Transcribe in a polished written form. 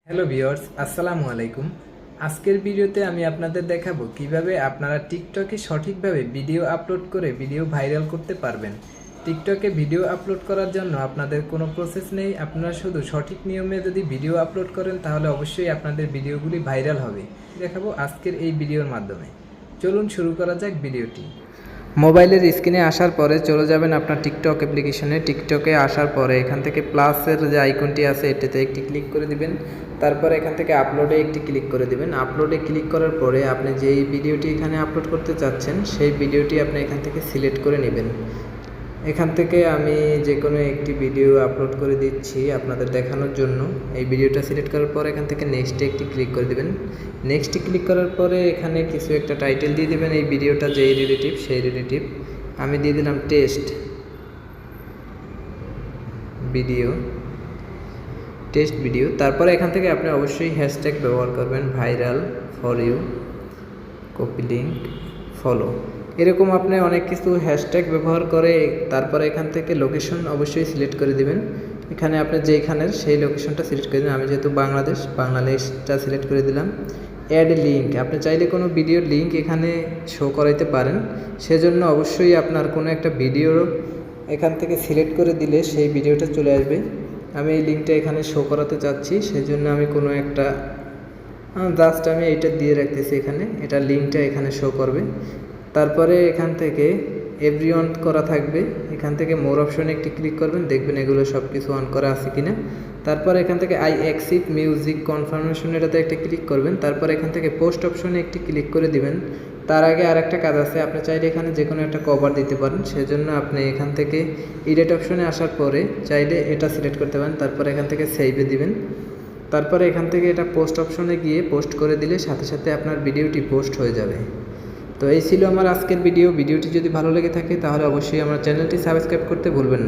Hello viewers, আসসালামু আলাইকুম। আজকের ভিডিওতে আমি আপনাদের দেখাবো কিভাবে আপনারা টিকটকে সঠিকভাবে ভিডিও আপলোড করে ভিডিও ভাইরাল করতে পারবেন। টিকটকে ভিডিও আপলোড করার জন্য আপনাদের কোনো প্রসেস নেই, আপনারা শুধু সঠিক নিয়মে যদি ভিডিও আপলোড করেন তাহলে অবশ্যই আপনাদের ভিডিওগুলি ভাইরাল হবে। দেখাবো আজকের এই ভিডিওর মাধ্যমে। চলুন শুরু করা যাক ভিডিওটি। মোবাইলের স্ক্রিনে আসার পরে চলে যাবেন আপনার টিকটক অ্যাপ্লিকেশনে। টিকটকে আসার পরে এখান থেকে প্লাসের যে আইকনটি আছে এটাতে একটি ক্লিক করে দিবেন। তারপরে এখান থেকে আপলোডে একটি ক্লিক করে দিবেন। আপলোডে ক্লিক করার পরে আপনি যেই ভিডিওটি এখানে আপলোড করতে চাচ্ছেন সেই ভিডিওটি আপনি এখান থেকে সিলেক্ট করে নেবেন। এখান থেকে আমি যে কোনো একটি ভিডিও আপলোড করে দিচ্ছি আপনাদের দেখানোর জন্য। এই ভিডিওটা সিলেক্ট করার পর এখান থেকে নেক্সটে একটি ক্লিক করে দেবেন। নেক্সটে ক্লিক করার পরে এখানে কিছু একটা টাইটেল দিয়ে দেবেন। এই ভিডিওটা যেই রিলেটিভ সেই রিলেটিভ আমি দিয়ে দিলাম টেস্ট ভিডিও। তারপরে এখান থেকে আপনি অবশ্যই হ্যাশট্যাগ ব্যবহার করবেন, viral, for you, copy link, follow, এরকম আপনি অনেক কিছু হ্যাশট্যাগ ব্যবহার করে তারপরে এখান থেকে লোকেশন অবশ্যই সিলেক্ট করে দিবেন। এখানে আপনি যেখানের সেই লোকেশনটা সিলেক্ট করে দিন। আমি যেহেতু বাংলাদেশটা সিলেক্ট করে দিলাম। অ্যাড লিঙ্ক, আপনি চাইলে কোনো ভিডিওর লিঙ্ক এখানে শো করাইতে পারেন, সেজন্য অবশ্যই আপনার কোনো একটা ভিডিও এখান থেকে সিলেক্ট করে দিলে সেই ভিডিওটা চলে আসবে। আমি এই লিঙ্কটা এখানে শো করাতে চাচ্ছি, সেজন্য আমি কোনো একটা জাস্ট আমি এইটা দিয়ে রাখতেছি এখানে, এটা লিঙ্কটা এখানে শো করবে। তারপরে এখান থেকে এভরিওয়ান করা থাকবে, এখান থেকে মোর অপশনে একটি ক্লিক করবেন, দেখবেন এগুলো সব কিছু অন করা আছে কিনা। তারপর এখান থেকে আই অ্যাকসেপ্ট মিউজিক কনফার্মেশন এটাতে একটা ক্লিক করবেন। তারপর এখান থেকে পোস্ট অপশনে একটি ক্লিক করে দিবেন। তার আগে আরেকটা কাজ আছে, আপনি চাইলে এখানে যে কোনো একটা কভার দিতে পারেন, সেজন্য আপনি এখান থেকে এডিট অপশনে আসার পরে চাইলে এটা সিলেক্ট করতে পারেন। তারপর এখান থেকে সেভে দিবেন। তারপরে এখান থেকে এটা পোস্ট অপশনে গিয়ে পোস্ট করে দিলে সাথে সাথে আপনার ভিডিওটি পোস্ট হয়ে যাবে। তো এই ছিল আমার আজকের ভিডিওটি যদি ভালো লেগে থাকে তাহলে অবশ্যই আমার চ্যানেলটি সাবস্ক্রাইব করতে ভুলবেন না।